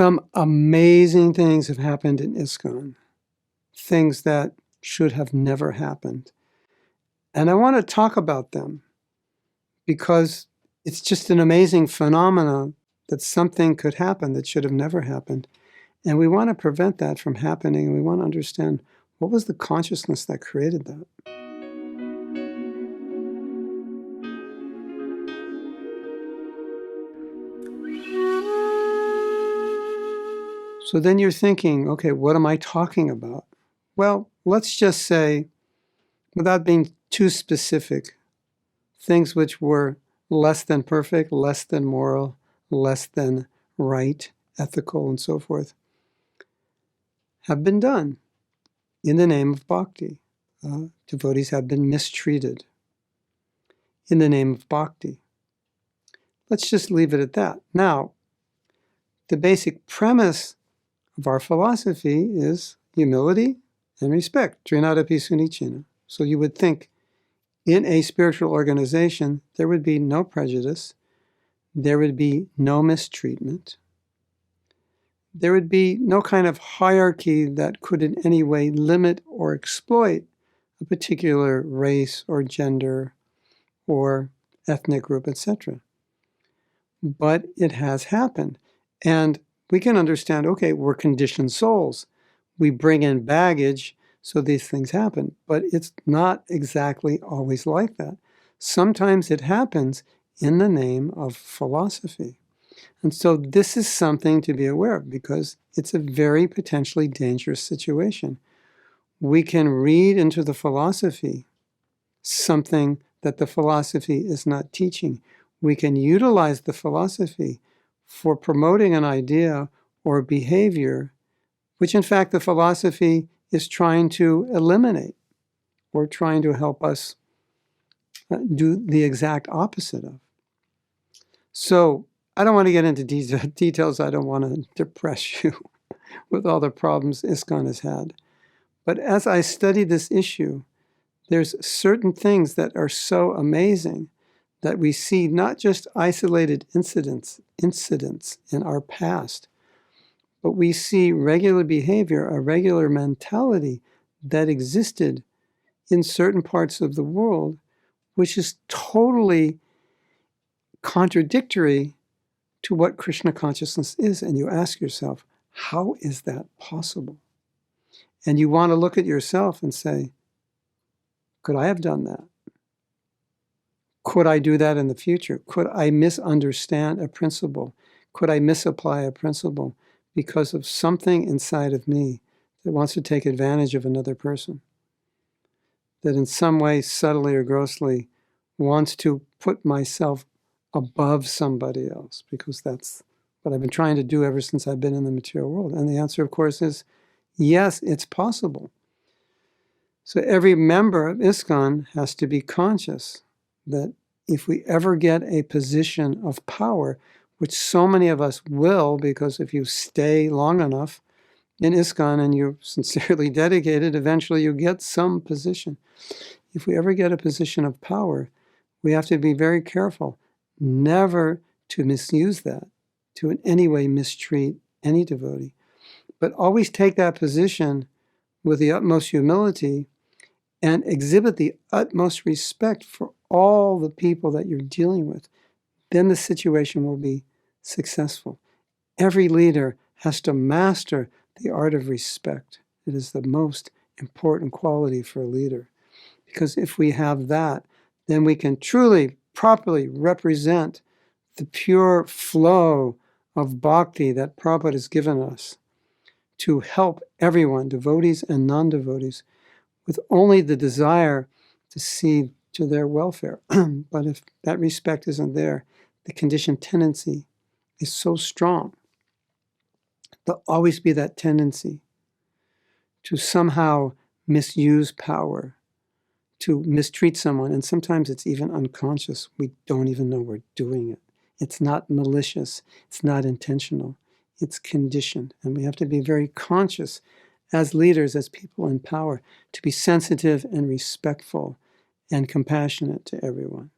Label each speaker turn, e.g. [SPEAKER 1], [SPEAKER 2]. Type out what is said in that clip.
[SPEAKER 1] Some amazing things have happened in ISKCON, things that should have never happened. And I want to talk about them because it's just an amazing phenomenon that something could happen that should have never happened. And we want to prevent that from happening. And we want to understand what was the consciousness that created that. So then you're thinking, okay, what am I talking about? Well, let's just say, without being too specific, things which were less than perfect, less than moral, less than right, ethical, and so forth, have been done in the name of Bhakti. Devotees have been mistreated in the name of Bhakti. Let's just leave it at that. Now, the basic premise of our philosophy is humility and respect. Trinadapi sunicina. So you would think in a spiritual organization, there would be no prejudice, there would be no mistreatment, there would be no kind of hierarchy that could in any way limit or exploit a particular race or gender or ethnic group, etc. But it has happened. And we can understand, okay, we're conditioned souls. We bring in baggage, so these things happen. But it's not exactly always like that. Sometimes it happens in the name of philosophy. And so this is something to be aware of because it's a very potentially dangerous situation. We can read into the philosophy something that the philosophy is not teaching. We can utilize the philosophy for promoting an idea or behavior, which in fact the philosophy is trying to eliminate or trying to help us do the exact opposite of. So I don't want to get into details. I don't want to depress you with all the problems ISKCON has had. But as I study this issue, there's certain things that are so amazing that we see not just isolated incidents in our past, but we see regular behavior, a regular mentality that existed in certain parts of the world, which is totally contradictory to what Krishna consciousness is. And you ask yourself, how is that possible? And you want to look at yourself and say, could I have done that? Could I do that in the future? Could I misunderstand a principle? Could I misapply a principle because of something inside of me that wants to take advantage of another person? That in some way, subtly or grossly, wants to put myself above somebody else, because that's what I've been trying to do ever since I've been in the material world. And the answer, of course, is yes, it's possible. So every member of ISKCON has to be conscious that if we ever get a position of power, which so many of us will, because if you stay long enough in ISKCON and you're sincerely dedicated, eventually you get some position. If we ever get a position of power, we have to be very careful never to misuse that, to in any way mistreat any devotee, but always take that position with the utmost humility and exhibit the utmost respect for all the people that you're dealing with. Then the situation will be successful. Every leader has to master the art of respect. It is the most important quality for a leader. Because if we have that, then we can truly, properly represent the pure flow of bhakti that Prabhupada has given us to help everyone, devotees and non-devotees, with only the desire to see to their welfare. But if that respect isn't there, the conditioned tendency is so strong. There'll always be that tendency to somehow misuse power, to mistreat someone, and sometimes it's even unconscious. We don't even know we're doing it. It's not malicious, it's not intentional, it's conditioned. And we have to be very conscious as leaders, as people in power, to be sensitive and respectful and compassionate to everyone.